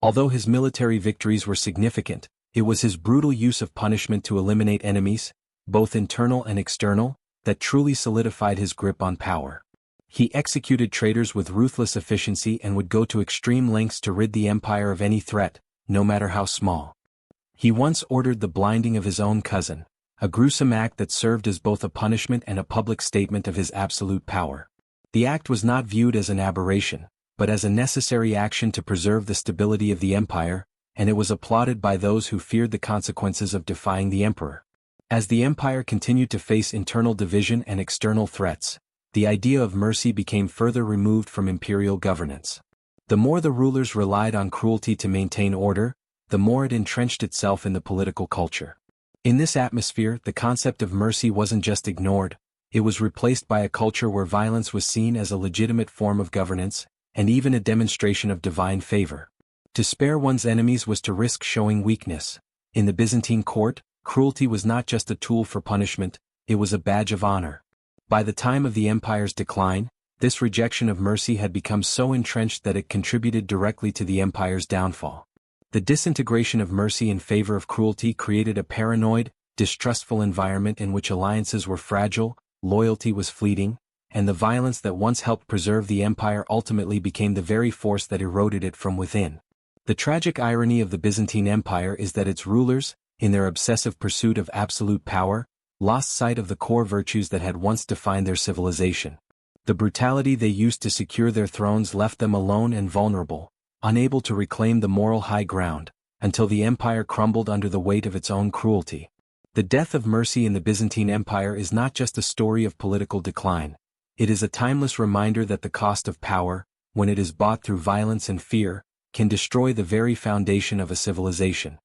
Although his military victories were significant, it was his brutal use of punishment to eliminate enemies, both internal and external, that truly solidified his grip on power. He executed traitors with ruthless efficiency and would go to extreme lengths to rid the empire of any threat, no matter how small. He once ordered the blinding of his own cousin, a gruesome act that served as both a punishment and a public statement of his absolute power. The act was not viewed as an aberration, but as a necessary action to preserve the stability of the empire, and it was applauded by those who feared the consequences of defying the emperor. As the empire continued to face internal division and external threats, the idea of mercy became further removed from imperial governance. The more the rulers relied on cruelty to maintain order, the more it entrenched itself in the political culture. In this atmosphere, the concept of mercy wasn't just ignored, it was replaced by a culture where violence was seen as a legitimate form of governance, and even a demonstration of divine favor. To spare one's enemies was to risk showing weakness. In the Byzantine court, cruelty was not just a tool for punishment, it was a badge of honor. By the time of the empire's decline, this rejection of mercy had become so entrenched that it contributed directly to the empire's downfall. The disintegration of mercy in favor of cruelty created a paranoid, distrustful environment in which alliances were fragile, loyalty was fleeting, and the violence that once helped preserve the empire ultimately became the very force that eroded it from within. The tragic irony of the Byzantine Empire is that its rulers, in their obsessive pursuit of absolute power, lost sight of the core virtues that had once defined their civilization. The brutality they used to secure their thrones left them alone and vulnerable, unable to reclaim the moral high ground, until the empire crumbled under the weight of its own cruelty. The death of mercy in the Byzantine Empire is not just a story of political decline. It is a timeless reminder that the cost of power, when it is bought through violence and fear, can destroy the very foundation of a civilization.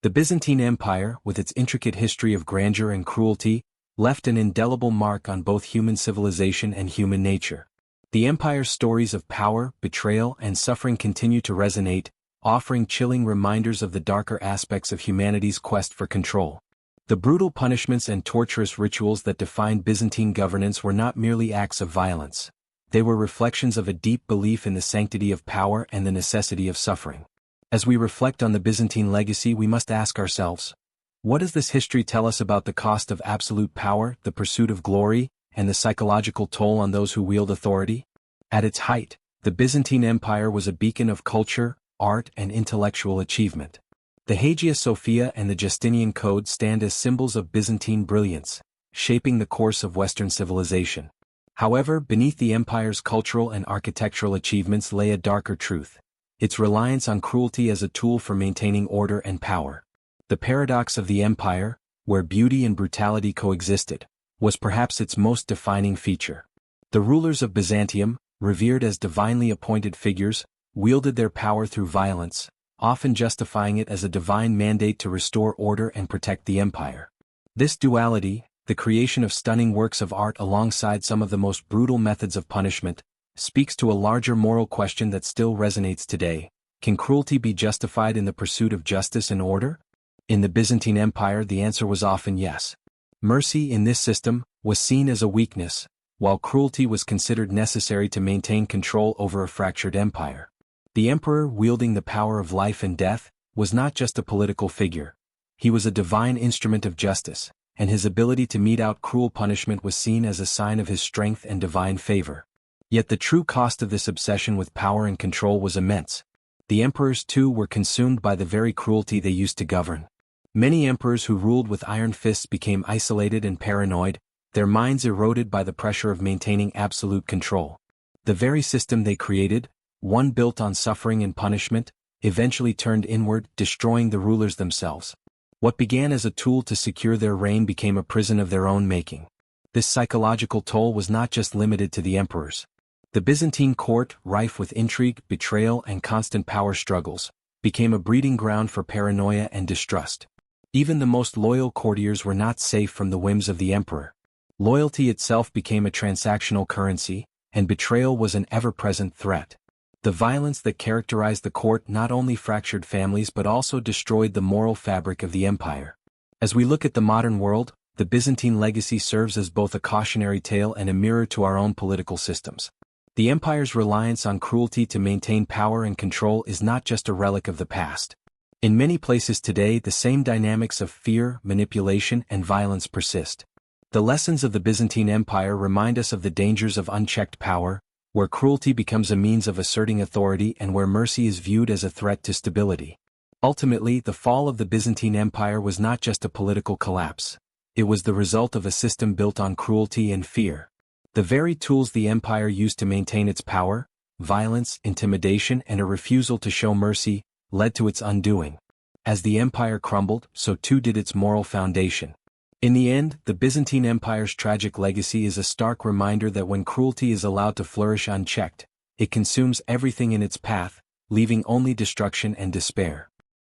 The Byzantine Empire, with its intricate history of grandeur and cruelty, left an indelible mark on both human civilization and human nature. The empire's stories of power, betrayal, and suffering continue to resonate, offering chilling reminders of the darker aspects of humanity's quest for control. The brutal punishments and torturous rituals that defined Byzantine governance were not merely acts of violence. They were reflections of a deep belief in the sanctity of power and the necessity of suffering. As we reflect on the Byzantine legacy, we must ask ourselves, what does this history tell us about the cost of absolute power, the pursuit of glory, and the psychological toll on those who wield authority? At its height, the Byzantine Empire was a beacon of culture, art, and intellectual achievement. The Hagia Sophia and the Justinian Code stand as symbols of Byzantine brilliance, shaping the course of Western civilization. However, beneath the empire's cultural and architectural achievements lay a darker truth. its reliance on cruelty as a tool for maintaining order and power. The paradox of the empire, where beauty and brutality coexisted, was perhaps its most defining feature. The rulers of Byzantium, revered as divinely appointed figures, wielded their power through violence, often justifying it as a divine mandate to restore order and protect the empire. This duality, the creation of stunning works of art alongside some of the most brutal methods of punishment, speaks to a larger moral question that still resonates today. Can cruelty be justified in the pursuit of justice and order? In the Byzantine Empire, the answer was often yes. Mercy in this system was seen as a weakness, while cruelty was considered necessary to maintain control over a fractured empire. The emperor, wielding the power of life and death, was not just a political figure. He was a divine instrument of justice, and his ability to mete out cruel punishment was seen as a sign of his strength and divine favor. Yet the true cost of this obsession with power and control was immense. The emperors too were consumed by the very cruelty they used to govern. Many emperors who ruled with iron fists became isolated and paranoid, their minds eroded by the pressure of maintaining absolute control. The very system they created, one built on suffering and punishment, eventually turned inward, destroying the rulers themselves. What began as a tool to secure their reign became a prison of their own making. This psychological toll was not just limited to the emperors. The Byzantine court, rife with intrigue, betrayal, and constant power struggles, became a breeding ground for paranoia and distrust. Even the most loyal courtiers were not safe from the whims of the emperor. Loyalty itself became a transactional currency, and betrayal was an ever-present threat. The violence that characterized the court not only fractured families but also destroyed the moral fabric of the empire. As we look at the modern world, the Byzantine legacy serves as both a cautionary tale and a mirror to our own political systems. The empire's reliance on cruelty to maintain power and control is not just a relic of the past. In many places today, the same dynamics of fear, manipulation, and violence persist. The lessons of the Byzantine Empire remind us of the dangers of unchecked power, where cruelty becomes a means of asserting authority and where mercy is viewed as a threat to stability. Ultimately, the fall of the Byzantine Empire was not just a political collapse. It was the result of a system built on cruelty and fear. The very tools the empire used to maintain its power, violence, intimidation, and a refusal to show mercy, led to its undoing. As the empire crumbled, so too did its moral foundation. In the end, the Byzantine Empire's tragic legacy is a stark reminder that when cruelty is allowed to flourish unchecked, it consumes everything in its path, leaving only destruction and despair.